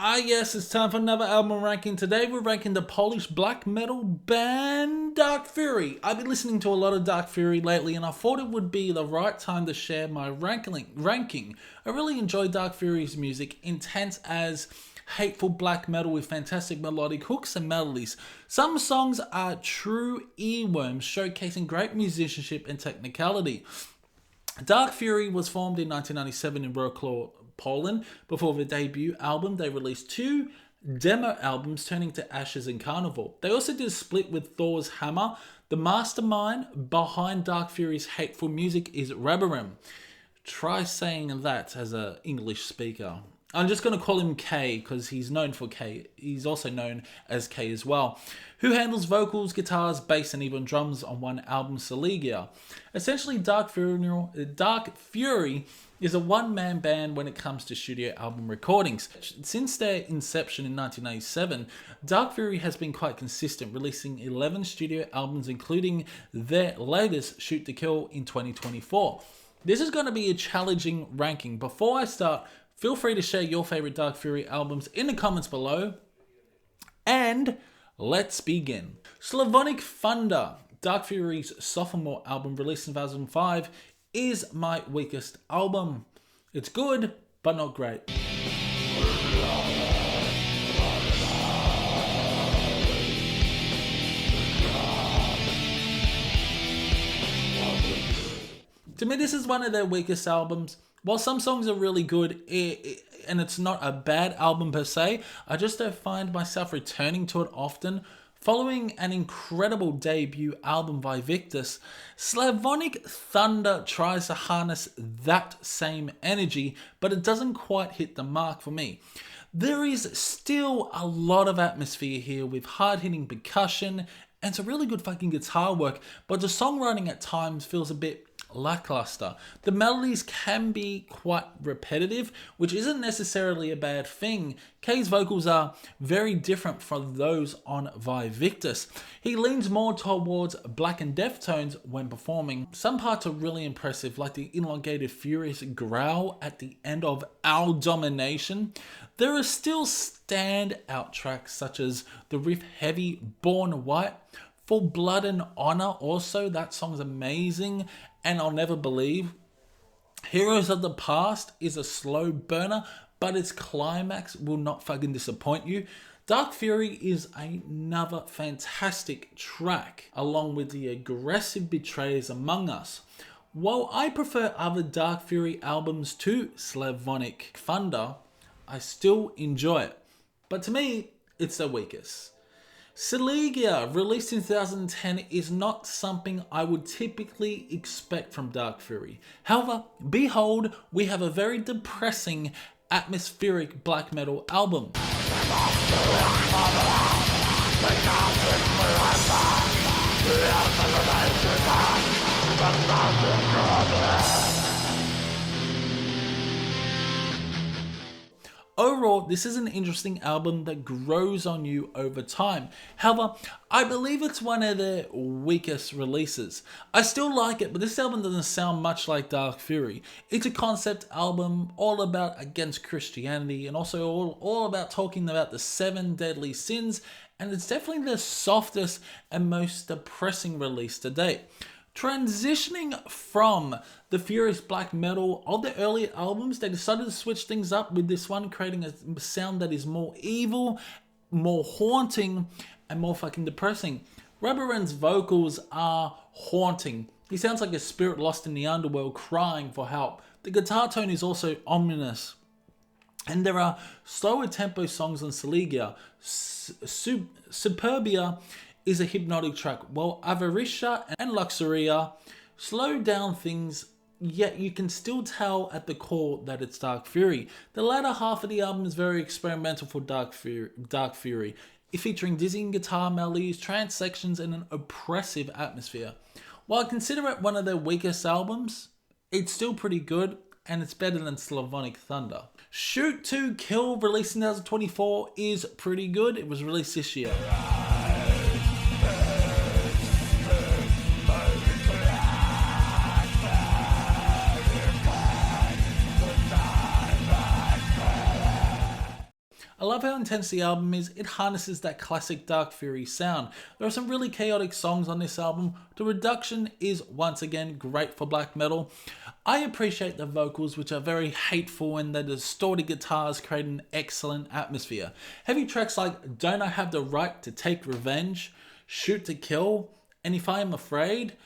Yes, it's time for another album ranking. Today we're ranking the Polish black metal band Dark Fury. I've been listening to a lot of Dark Fury lately and I thought it would be the right time to share my ranking. I really enjoy Dark Fury's music, intense as hateful black metal with fantastic melodic hooks and melodies. Some songs are true earworms, showcasing great musicianship and technicality. Dark Fury was formed in 1997 in Wrocław, Poland. Before their debut album, they released two demo albums, Turning to Ashes and Carnival. They also did a split with Thor's Hammer. The mastermind behind Dark Fury's hateful music is Rabarim. Try saying that as an English speaker. I'm just going to call him K because he's known for K. He's also known as K as well. Who handles vocals, guitars, bass, and even drums on one album, Saligia. Essentially, Dark Fury is a one-man band when it comes to studio album recordings. Since their inception in 1997, Dark Fury has been quite consistent, releasing 11 studio albums, including their latest, Shoot to Kill, in 2024. This is going to be a challenging ranking. Before I start, feel free to share your favorite Dark Fury albums in the comments below. And let's begin. Slavonic Thunder, Dark Fury's sophomore album released in 2005, is my weakest album. It's good, but not great. To me, this is one of their weakest albums. While some songs are really good, and it's not a bad album per se, I just don't find myself returning to it often. Following an incredible debut album by VIctus, Slavonic Thunder tries to harness that same energy, but it doesn't quite hit the mark for me. There is still a lot of atmosphere here with hard-hitting percussion and some really good fucking guitar work, but the songwriting at times feels a bit lackluster. The melodies can be quite repetitive, which isn't necessarily a bad thing. K's vocals are very different from those on VIctus. He leans more towards black and death tones when performing. Some parts are really impressive, like the elongated furious growl at the end of Our Domination. There are still standout tracks such as the riff heavy Born White, For Blood and Honor. Also, that song's amazing. And I'll Never Believe. Heroes of the Past is a slow burner, but its climax will not fucking disappoint you. Dark Fury is another fantastic track, along with the aggressive Betrayers Among Us. While I prefer other Dark Fury albums to Slavonic Thunder, I still enjoy it. But to me, it's the weakest. Saligia, released in 2010, is not something I would typically expect from Dark Fury. However, behold, we have a very depressing, atmospheric black metal album. Overall, this is an interesting album that grows on you over time. However, I believe it's one of their weakest releases. I still like it, but this album doesn't sound much like Dark Fury. It's a concept album all about against Christianity and also all about talking about the 7 deadly sins, and it's definitely the softest and most depressing release to date. Transitioning from the furious black metal of the earlier albums, they decided to switch things up with this one, creating a sound that is more evil, more haunting, and more fucking depressing. Rabarin's vocals are haunting. He sounds like a spirit lost in the underworld crying for help. The guitar tone is also ominous. And there are slower tempo songs on Saligia. Superbia is a hypnotic track, while Avarisha and Luxuria slow down things, yet you can still tell at the core that it's Dark Fury. The latter half of the album is very experimental for Dark Fury, featuring dizzying guitar melodies, trance sections, and an oppressive atmosphere. While I consider it one of their weakest albums, it's still pretty good, and it's better than Slavonic Thunder. Shoot to Kill, released in 2024, is pretty good. It was released this year. I love how intense the album is. It harnesses that classic Dark Fury sound. There are some really chaotic songs on this album. The production is once again great for black metal. I appreciate the vocals, which are very hateful, and the distorted guitars create an excellent atmosphere. Heavy tracks like Don't I Have the Right to Take Revenge, Shoot to Kill, and If I Am Afraid,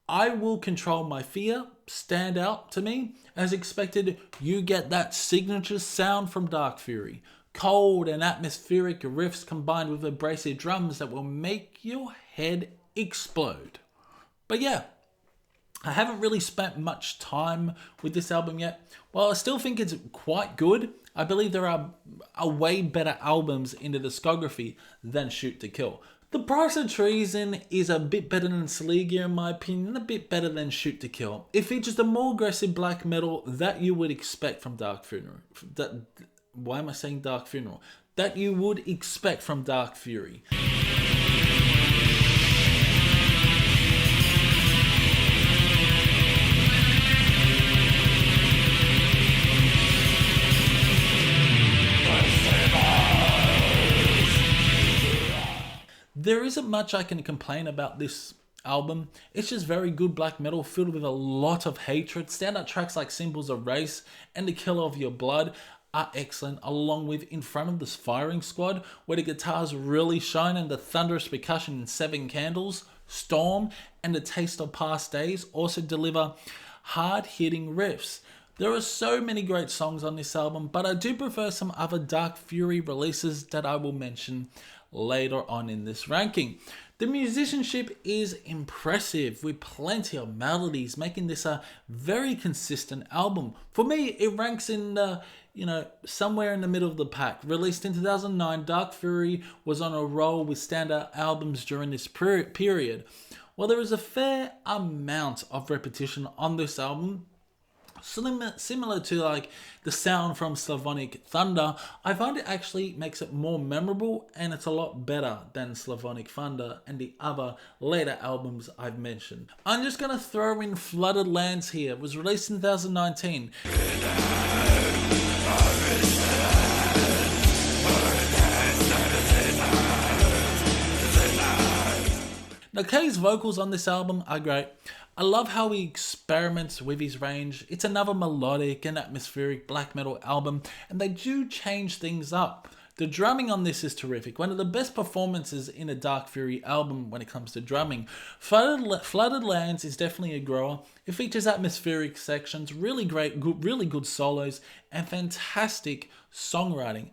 I Will Control My Fear stand out to me. As expected, you get that signature sound from Dark Fury. Cold and atmospheric riffs combined with abrasive drums that will make your head explode. But yeah, I haven't really spent much time with this album yet. While I still think it's quite good, I believe there are way better albums in the discography than Shoot to Kill. The Price of Treason is a bit better than Sleeger in my opinion, a bit better than Shoot to Kill. It features the more aggressive black metal that you would expect from Dark Funeral. Why am I saying Dark Funeral? That you would expect from Dark Fury. There isn't much I can complain about this album. It's just very good black metal filled with a lot of hatred. Standout tracks like Symbols of Race and The Killer of Your Blood are excellent, along with In Front of This Firing Squad, where the guitars really shine and the thunderous percussion in Seven Candles, Storm, and The Taste of Past Days also deliver hard-hitting riffs. There are so many great songs on this album, but I do prefer some other Dark Fury releases that I will mention later on in this ranking. The musicianship is impressive with plenty of melodies, making this a very consistent album. For me, it ranks in the, somewhere in the middle of the pack. Released in 2009, Dark Fury was on a roll with standout albums during this period. While there is a fair amount of repetition on this album, similar to like the sound from Slavonic Thunder, I find it actually makes it more memorable, and it's a lot better than Slavonic Thunder and the other later albums I've mentioned. I'm just going to throw in Flooded Lands here. It was released in 2019. Now, Kay's vocals on this album are great. I love how he experiments with his range. It's another melodic and atmospheric black metal album, and they do change things up. The drumming on this is terrific. One of the best performances in a Dark Fury album when it comes to drumming. Flooded Lands is definitely a grower. It features atmospheric sections, really good solos, and fantastic songwriting.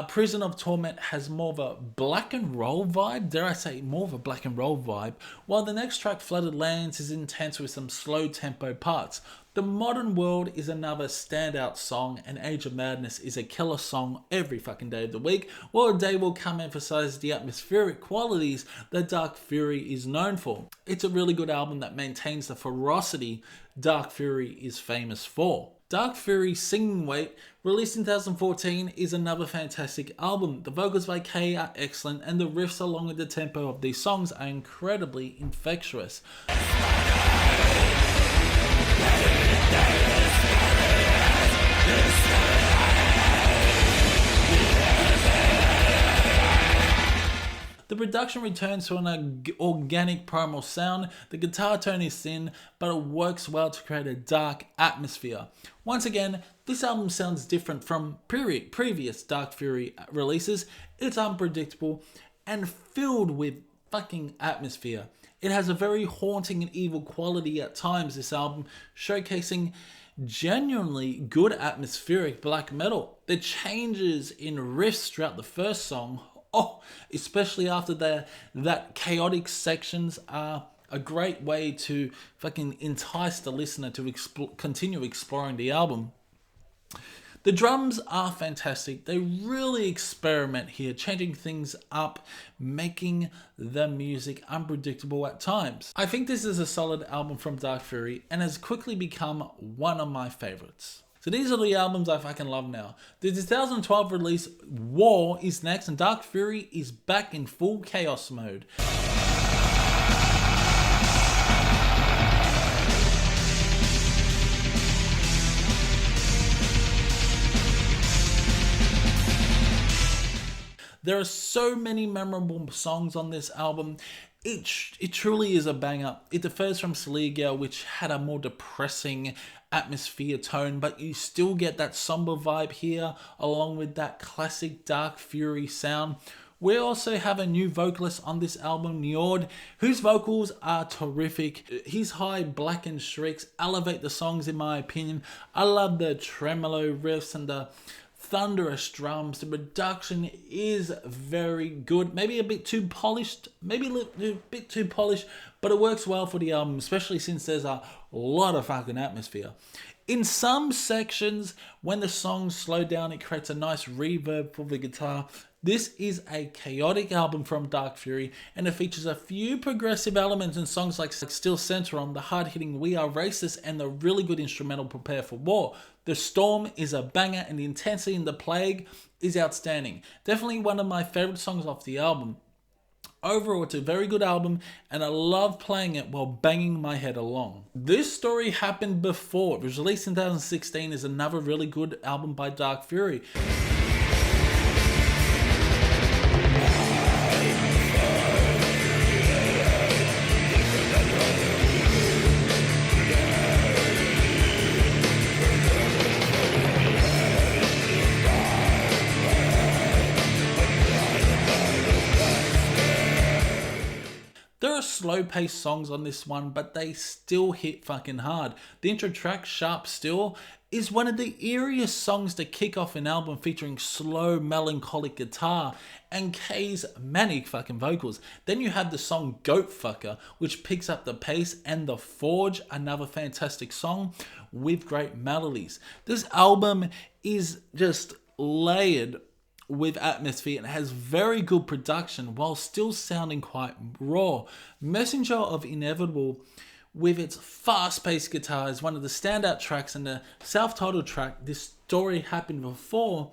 Prison of Torment has more of a black and roll vibe, dare I say more of a black and roll vibe, while the next track, Flooded Lands, is intense with some slow tempo parts. The Modern World is another standout song, and Age of Madness is a killer song every fucking day of the week, while A Day Will Come emphasizes the atmospheric qualities that Dark Fury is known for. It's a really good album that maintains the ferocity Dark Fury is famous for. Dark Fury's Singing Weight, released in 2014, is another fantastic album. The vocals by Kay are excellent, and the riffs along with the tempo of these songs are incredibly infectious. The production returns to an organic primal sound. The guitar tone is thin, but it works well to create a dark atmosphere. Once again, this album sounds different from previous Dark Fury releases. It's unpredictable and filled with fucking atmosphere. It has a very haunting and evil quality at times, this album, showcasing genuinely good atmospheric black metal. The changes in riffs throughout the first song, especially after that chaotic sections, are a great way to fucking entice the listener to continue exploring the album. The drums are fantastic. They really experiment here, changing things up, making the music unpredictable at times. I think this is a solid album from Dark Fury and has quickly become one of my favorites. So these are the albums I fucking love now. The 2012 release War is next, and Dark Fury is back in full chaos mode. There are so many memorable songs on this album. It truly is a banger. It differs from Saliga, which had a more depressing atmosphere tone, but you still get that somber vibe here, along with that classic Dark Fury sound. We also have a new vocalist on this album, Njord, whose vocals are terrific. His high blackened shrieks elevate the songs in my opinion. I love the tremolo riffs and the thunderous drums. The production is very good. Maybe a bit too polished, but it works well for the album, especially since there's a lot of fucking atmosphere. In some sections, when the songs slow down, it creates a nice reverb for the guitar. This is a chaotic album from Dark Fury, and it features a few progressive elements in songs like Still Center on, the hard-hitting We Are Racist, and the really good instrumental Prepare for War. The Storm is a banger, and the intensity in The Plague is outstanding. Definitely one of my favorite songs off the album. Overall, it's a very good album, and I love playing it while banging my head along. This Story Happened Before. It was released in 2016, is another really good album by Dark Fury. There are slow-paced songs on this one, but they still hit fucking hard. The intro track, Sharp Still, is one of the eeriest songs to kick off an album, featuring slow, melancholic guitar and Kay's manic fucking vocals. Then you have the song Goat Fucker, which picks up the pace, and The Forge, another fantastic song with great melodies. This album is just layered with atmosphere and has very good production while still sounding quite raw. Messenger of Inevitable, with its fast-paced guitar, is one of the standout tracks, and the self-titled track, This Story Happened Before,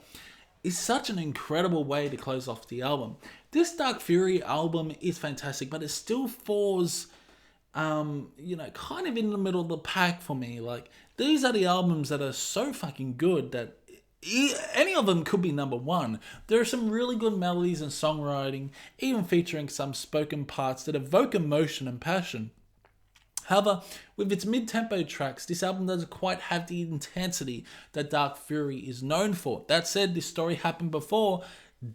is such an incredible way to close off the album. This Dark Fury album is fantastic, but it still falls kind of in the middle of the pack for me. Like, these are the albums that are so fucking good that any of them could be number one. There are some really good melodies and songwriting, even featuring some spoken parts that evoke emotion and passion. However, with its mid-tempo tracks, this album doesn't quite have the intensity that Dark Fury is known for. That said, This Story Happened Before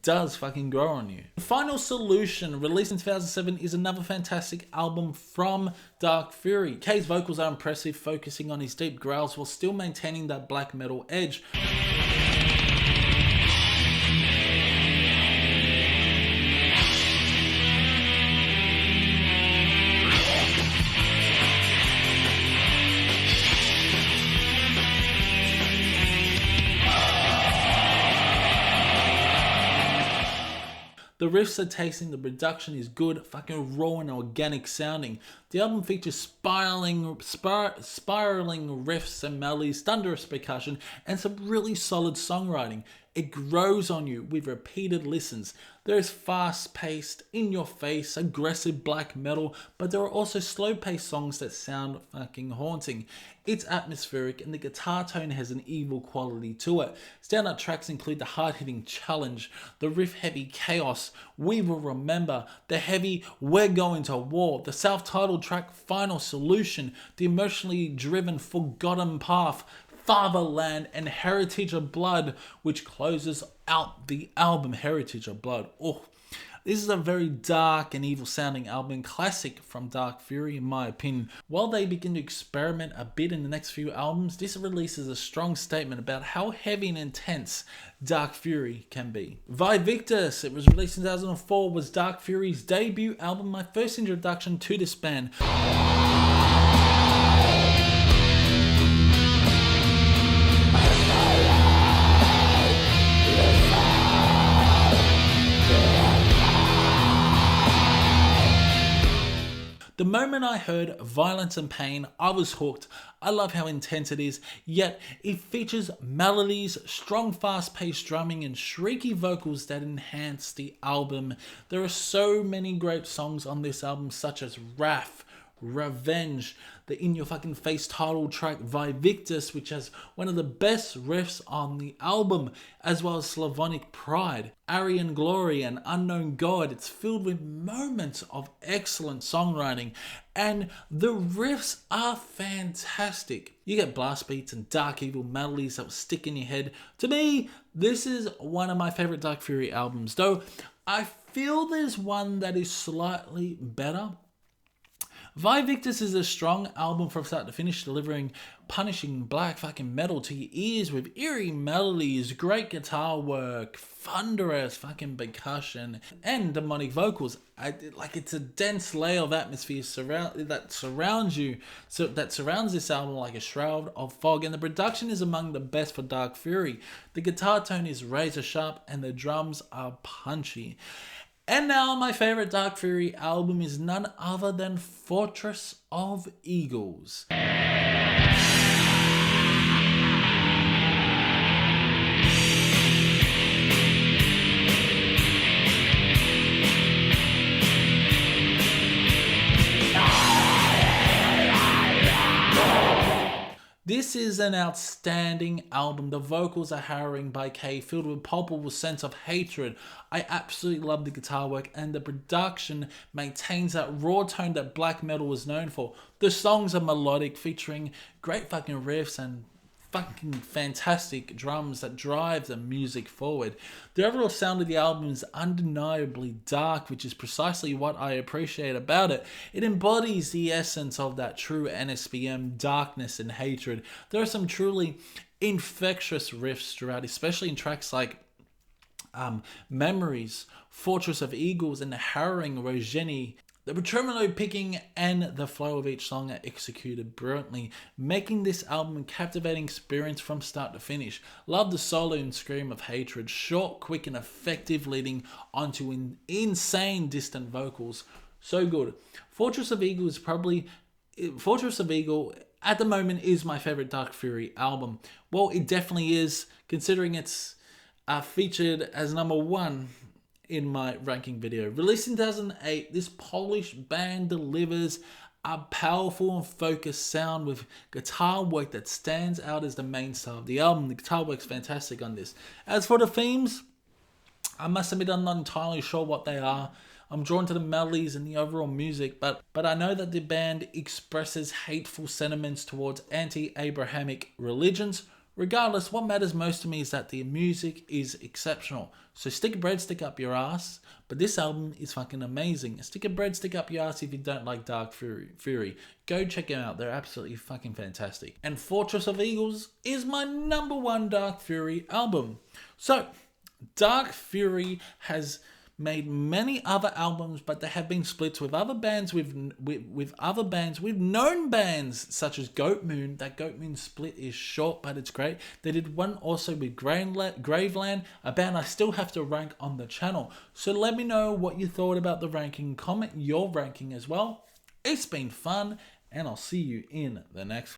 does fucking grow on you. Final Solution, released in 2007, is another fantastic album from Dark Fury. Kay's vocals are impressive, focusing on his deep growls while still maintaining that black metal edge. The riffs are tasting, the production is good, fucking raw and organic sounding. The album features spiraling riffs and melodies, thunderous percussion, and some really solid songwriting. It grows on you with repeated listens. There is fast-paced, in-your-face, aggressive black metal, but there are also slow-paced songs that sound fucking haunting. It's atmospheric, and the guitar tone has an evil quality to it. Standout tracks include the hard-hitting Challenge, the riff-heavy Chaos, We Will Remember, the heavy We're Going to War, the self-titled track Final Solution, the emotionally driven Forgotten Path, Fatherland, and Heritage of Blood, which closes out the album. Heritage of Blood. Oh, this is a very dark and evil sounding album, classic from Dark Fury in my opinion. While they begin to experiment a bit in the next few albums, this releases a strong statement about how heavy and intense Dark Fury can be. VIctus, it was released in 2004, was Dark Fury's debut album, my first introduction to this band. The moment I heard Violence and Pain, I was hooked. I love how intense it is, yet it features melodies, strong fast-paced drumming, and shrieky vocals that enhance the album. There are so many great songs on this album, such as Wrath, Revenge, the In Your Fucking Face title track VIctus, which has one of the best riffs on the album, as well as Slavonic Pride, Aryan Glory, and Unknown God. It's filled with moments of excellent songwriting, and the riffs are fantastic. You get blast beats and dark evil melodies that will stick in your head. To me, this is one of my favorite Dark Fury albums, though I feel there's one that is slightly better. VIctus is a strong album from start to finish, delivering punishing black fucking metal to your ears with eerie melodies, great guitar work, thunderous fucking percussion, and demonic vocals. It's a dense layer of atmosphere that surrounds this album like a shroud of fog, and the production is among the best for Dark Fury. The guitar tone is razor sharp, and the drums are punchy. And now my favorite Dark Fury album is none other than Fortress of Eagles. This is an outstanding album. The vocals are harrowing by Kay, filled with palpable sense of hatred. I absolutely love the guitar work, and the production maintains that raw tone that black metal was known for. The songs are melodic, featuring great fucking riffs and fucking fantastic drums that drive the music forward. The overall sound of the album is undeniably dark, which is precisely what I appreciate about it. It embodies the essence of that true NSBM darkness and hatred. There are some truly infectious riffs throughout, especially in tracks like Memories, Fortress of Eagles, and the harrowing Rogeni. The tremolo picking and the flow of each song are executed brilliantly, making this album a captivating experience from start to finish. Love the solo and scream of hatred, short, quick, and effective, leading onto insane distant vocals. So good. Fortress of Eagle at the moment is my favorite Dark Fury album. Well, it definitely is, considering it's featured as number 1 in my ranking video. Released in 2008, this Polish band delivers a powerful and focused sound with guitar work that stands out as the main star of the album. The guitar work's fantastic on this. As for the themes, I must admit I'm not entirely sure what they are. I'm drawn to the melodies and the overall music, but I know that the band expresses hateful sentiments towards anti-Abrahamic religions. Regardless, what matters most to me is that the music is exceptional. So stick a breadstick up your ass, but this album is fucking amazing. Stick a breadstick up your ass if you don't like Dark Fury. Go check them out, they're absolutely fucking fantastic. And Fortress of Eagles is my number 1 Dark Fury album. So, Dark Fury has made many other albums, but there have been splits with other bands, with known bands such as Goat Moon. That Goat Moon split is short, but it's great. They did one also with Graveland, a band I still have to rank on the channel. So let me know what you thought about the ranking. Comment your ranking as well. It's been fun, and I'll see you in the next one.